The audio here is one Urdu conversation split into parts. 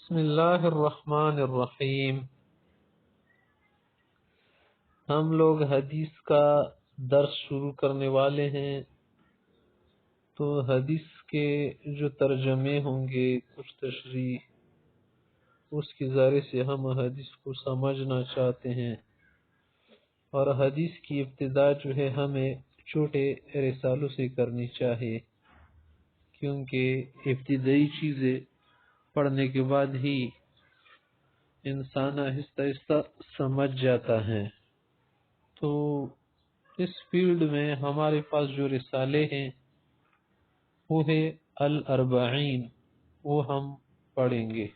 بسم اللہ الرحمن الرحیم۔ ہم لوگ حدیث کا درس شروع کرنے والے ہیں، تو حدیث کے جو ترجمے ہوں گے، کچھ تشریح، اس کے ذریعے سے ہم حدیث کو سمجھنا چاہتے ہیں۔ اور حدیث کی ابتدا جو ہے ہمیں چھوٹے رسالوں سے کرنی چاہیے، کیونکہ ابتدائی چیزیں پڑھنے کے بعد ہی انسان آہستہ آہستہ سمجھ جاتا ہے۔ تو اس فیلڈ میں ہمارے پاس جو رسالے ہیں وہ ہے الاربعین، وہ ہم پڑھیں گے۔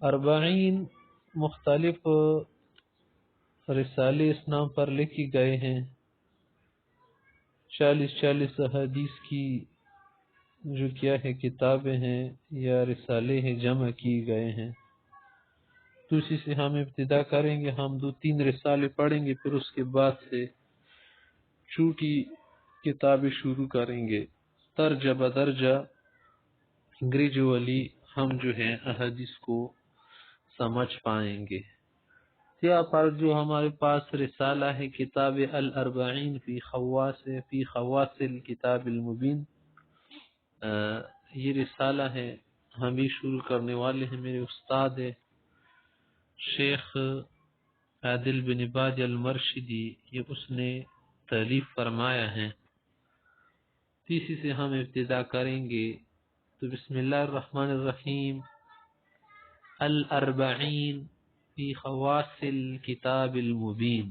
اربعین مختلف رسالے اس نام پر لکھی گئے ہیں، 40 حدیث کی جو کیا ہے کتابیں ہیں یا رسالے ہیں، جمع کیے گئے ہیں۔ تو اسی سے ہم ابتدا کریں گے، ہم 2-3 رسالے پڑھیں گے، پھر اس کے بعد سے چھوٹی کتابیں شروع کریں گے، درجہ بدرجہ گریجولی ہم جو ہے احادیث کو سمجھ پائیں گے۔ یہاں پر جو ہمارے پاس رسالہ ہے کتاب الاربعین فی خواص الکتاب المبین، یہ رسالہ ہے، ہم یہ شروع کرنے والے ہیں۔ میرے استاد ہے شیخ عادل بن بادی المرشدی، یہ اس نے تالیف فرمایا ہے، اسی سے ہم ابتدا کریں گے۔ تو بسم اللہ الرحمن الرحیم۔ الاربعین فی خواص الکتاب المبین۔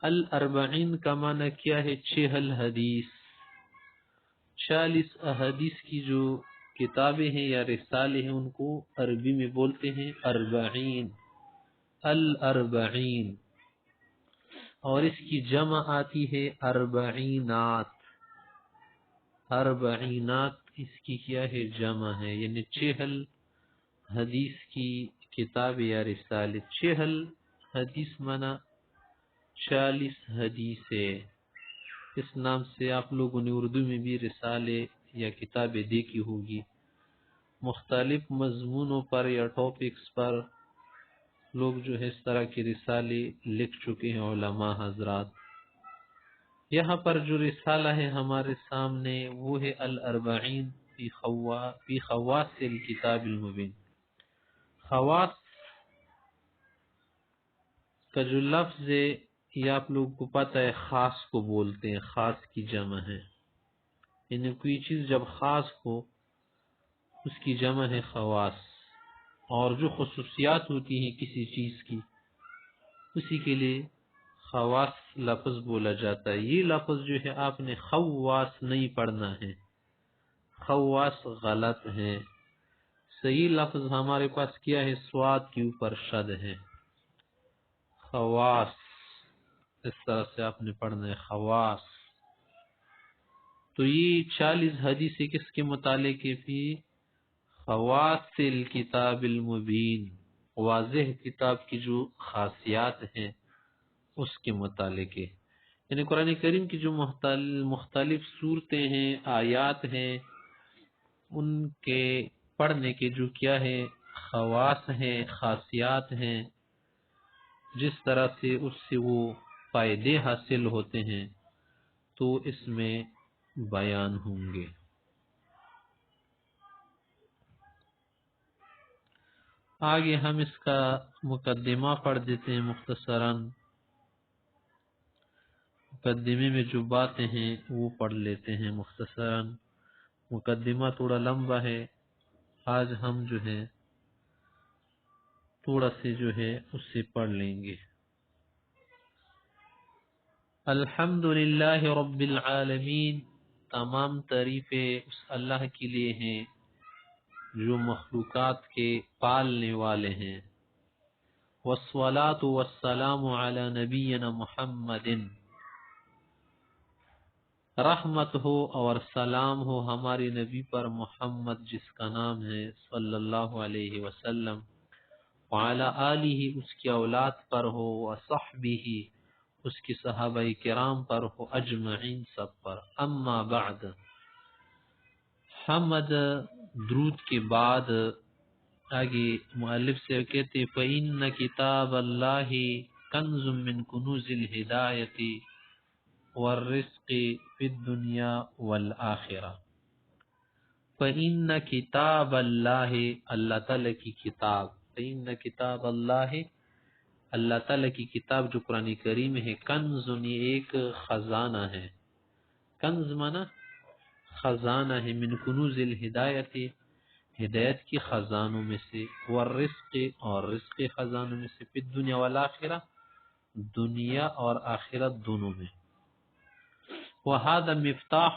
الاربعین کا معنی کیا ہے؟ 40 حدیث، 40 احادیث کی جو کتابیں ہیں یا رسالے ہیں، ان کو عربی میں بولتے ہیں اربعین، الاربعین۔ اور اس کی جمع آتی ہے اربعینات، اربعینات اس کی کیا ہے؟ جمع ہے، یعنی 40 حدیث کی کتاب یا رسالے۔ 40 حدیث معنی 40 حدیث ہے۔ اس نام سے آپ لوگوں نے اردو میں بھی رسالے یا کتابیں دیکھی ہوگی، مختلف مضمونوں پر یا ٹاپکس پر لوگ جو ہے اس طرح کے رسالے لکھ چکے ہیں علماء حضرات۔ یہاں پر جو رسالہ ہے ہمارے سامنے وہ ہے الاربعین فی خواص الکتاب المبین۔ خواص کا جو لفظ ہے یہ آپ لوگوں کو پتہ ہے، خاص کو بولتے ہیں، خاص کی جمع ہے، یعنی کوئی چیز جب خاص ہو اس کی جمع ہے خواص، اور جو خصوصیات ہوتی ہیں کسی چیز کی اسی کے لیے خواص لفظ بولا جاتا ہے۔ یہ لفظ جو ہے آپ نے خواص نہیں پڑھنا ہے، خواص غلط ہے۔ صحیح لفظ ہمارے پاس کیا ہے؟ سواد کے اوپر شد ہے، خواص، اس طرح سے آپ نے پڑھنا ہے، خواص۔ تو یہ 40 حدیث کس کے متعلق ہے؟ فی خواص الکتاب المبین، واضح کتاب کی جو خاصیات ہیں اس کے متعلق ہے۔ یعنی قرآن کریم کی جو مختلف صورتیں ہیں، آیات ہیں، ان کے پڑھنے کے جو کیا ہے خواص ہیں، خاصیات ہیں، جس طرح سے اس سے وہ فائدے حاصل ہوتے ہیں تو اس میں بیان ہوں گے۔ آگے ہم اس کا مقدمہ پڑھ دیتے ہیں مختصراً، مقدمے میں جو باتیں ہیں وہ پڑھ لیتے ہیں مختصراً۔ مقدمہ تھوڑا لمبا ہے، آج ہم جو ہے تھوڑا سے جو ہے اس سے پڑھ لیں گے۔ الحمدللہ رب العالمین، تمام تعریفیں اس اللہ کے لیے ہیں جو مخلوقات کے پالنے والے ہیں۔ والصلاة والسلام علی نبینا محمد، رحمت ہو اور سلام ہو ہمارے نبی پر محمد جس کا نام ہے صلی اللہ علیہ وسلم، وعلی آلہ اس کی اولاد پر ہو، وصحبہ اس کی صحابہ کرام پر ہو، اجمعین سب پر۔ اما بعد، حمد درود کے بعد آگے مؤلف سے کہتے فَإِنَّ كِتَابَ اللَّهِ كَنْزٌ مِّن كُنُوزِ الْهِدَایَةِ وَالرِّزْقِ فِي الدُّنْيَا وَالْآخِرَةِ۔ فَإِنَّ كِتَابَ اللَّهِ، اللہ تعالیٰ کی کتاب، فَإِنَّ كِتَابَ اللَّهِ، اللہ تعالیٰ کی کتاب جو قرآن کریم ہے، کنز یہ ایک خزانہ ہے، کنز مانا خزانہ ہے، من کنوز الہدایت ہدایت کی خزانوں میں سے، والرزق اور رزق خزانوں میں سے، فی الدنیا والآخرہ دنیا اور آخرت دونوں میں۔ وَهَذَا مفتاح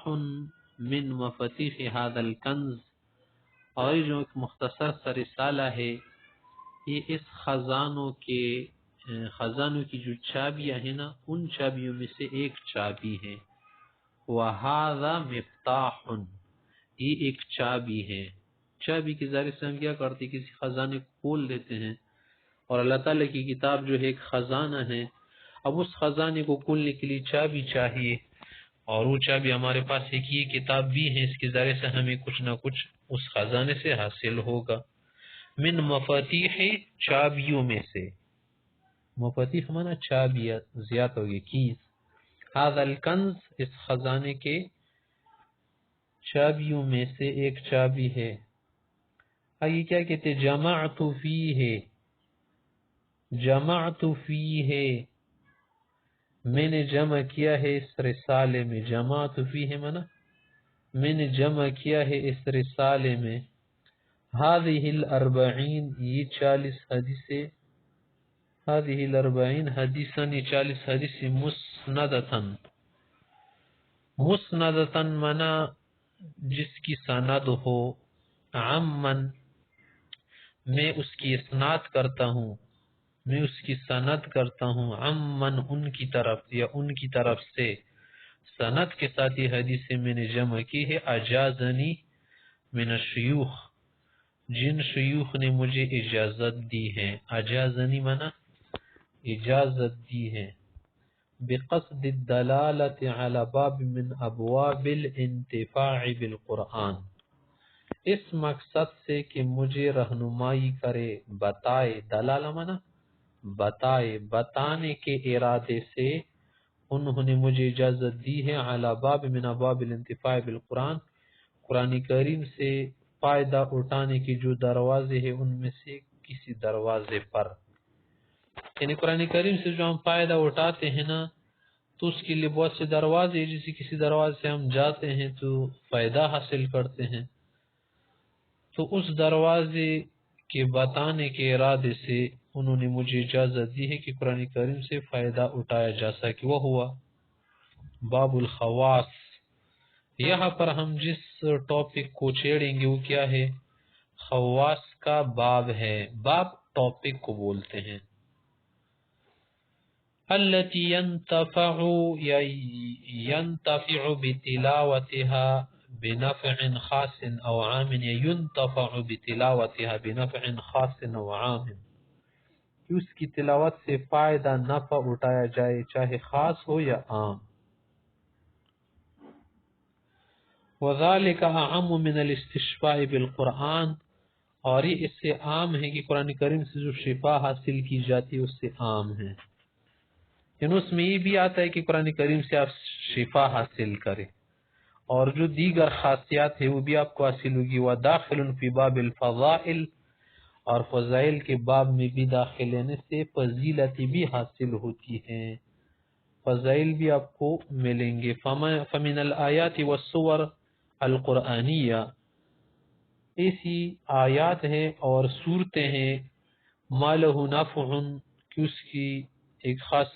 من مفاتیح هذا الکنز، اور یہ جو ایک مختصر سا رسالہ ہے یہ اس خزانوں کی جو چابیاں ہیں نا ان چابیوں میں سے ایک چابی ہے۔ وَهَذَا مفتاح، یہ ایک چابی ہے، چابی کے ذریعے سے ہم کیا کرتے ہیں، کسی خزانے کو کھول دیتے ہیں، اور اللہ تعالیٰ کی کتاب جو ہے ایک خزانہ ہے، اب اس خزانے کو کھولنے کے لیے چابی چاہیے، اور وہ چابی ہمارے پاس ایک یہ کتاب بھی ہے، اس کے ذریعے سے ہمیں کچھ نہ کچھ اس خزانے سے حاصل ہوگا۔ من مفاتیح، چابیوں میں سے، مفاتیح مانا چابیاں، زیادہ ہوگی کیز، هذا الکنز اس خزانے کے چابیوں میں سے ایک چابی ہے۔ آگے کیا کہتے، جمعت فیہ، میں نے جمع کیا ہے اس رسالے میں، جمعت فیہ مانا میں نے جمع کیا ہے اس رسالے میں، هذه الاربعین یہ 40 حدیثیں، هذه الاربعین حدیثاً یہ 40 حدیث مسندتاً منا جس کی سند ہو، عمن میں اس کی اسناد کرتا ہوں، میں اس کی سند کرتا ہوں، عمن ان کی طرف یا ان کی طرف سے، سند کے ساتھ یہ حدیثیں میں نے جمع کی ہے، اجازنی من الشیوخ جن شیوخ نے مجھے اجازت دی ہے، اجازنی منا اجازت دی ہے، بقصد الدلالت علی باب من ابواب الانتفاع بالقرآن، اس مقصد سے کہ مجھے رہنمائی کرے، بتائے، دلالہ منا بتائے، بتانے کے ارادے سے انہوں نے مجھے اجازت دی ہے، علی باب من ابواب الانتفاع بالقرآن، قرآن کریم سے فائدہ اٹھانے کی جو دروازے ہیں ان میں سے کسی دروازے پر، یعنی قرآن کریم سے جو ہم فائدہ اٹھاتے ہیں نا تو اس کے لیے بہت سے دروازے، جیسے کسی دروازے سے ہم جاتے ہیں تو فائدہ حاصل کرتے ہیں، تو اس دروازے کے بتانے کے ارادے سے انہوں نے مجھے اجازت دی ہے کہ قرآن کریم سے فائدہ اٹھایا جا سکے۔ وہ ہوا باب الخواص، یہاں پر ہم جس ٹاپک کو چھیڑیں گے وہ کیا ہے، خواص کا باب ہے، باب ٹاپک کو بولتے ہیں، التي ينتفع بتلاوتها بنفع خاص او عام، ينتفع بتلاوتها بنفع خاص او عام، کہ اس کی تلاوت سے فائدہ نفع اٹھایا جائے چاہے خاص ہو یا عام، وذلك اعم من الاستشفاء بالقرآن، اور یہ اس سے عام ہے کہ قرآن کریم سے جو شفا حاصل کی جاتی ہے اس سے عام ہے، یعنی اس میں یہ بھی آتا ہے کہ قرآن کریم سے آپ شفا حاصل کریں، اور جو دیگر خاصیات ہے وہ بھی آپ کو حاصل ہوگی، وداخل فی باب الفضائل، اور فضائل کے باب میں بھی داخل لینے سے فضیلت بھی حاصل ہوتی ہیں، فضائل بھی آپ کو ملیں گے۔ فمن الآیات والسور القرآنیہ، ایسی آیات ہیں اور صورتیں ہیں، ما لہ نفع، کہ اس کی ایک خاص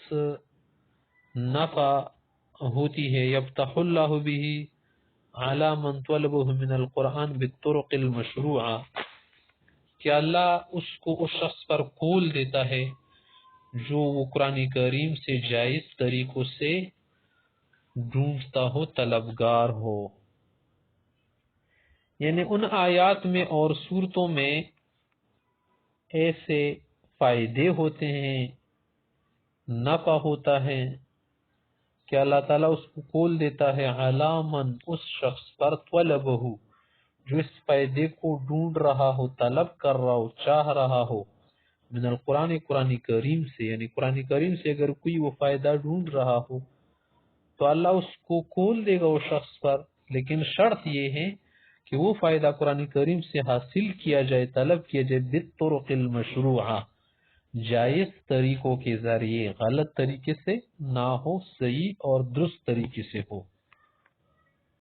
نفع ہوتی ہے، یفتح اللہ بہ علی من طلبہ من القرآن بالطرق المشروعہ، کہ اللہ اس کو اس شخص پر کھول دیتا ہے جو وہ قرآن کریم سے جائز طریقوں سے ڈھونڈتا ہو، طلبگار ہو، یعنی ان آیات میں اور صورتوں میں ایسے فائدے ہوتے ہیں، نفع ہوتا ہے کہ اللہ تعالیٰ اس کو کھول دیتا ہے، علی من اس شخص پر، طلبہ جو اس فائدے کو ڈھونڈ رہا ہو، طلب کر رہا ہو، چاہ رہا ہو، من القرآن قرآن کریم سے، یعنی قرآن کریم سے اگر کوئی وہ فائدہ ڈھونڈ رہا ہو تو اللہ اس کو کھول دے گا وہ شخص پر، لیکن شرط یہ ہے کہ وہ فائدہ قرآن کریم سے حاصل کیا جائے، طلب کیا جائے بالطرق المشروعہ، جائز طریقوں کے ذریعے، غلط طریقے سے نہ ہو، صحیح اور درست طریقے سے ہو۔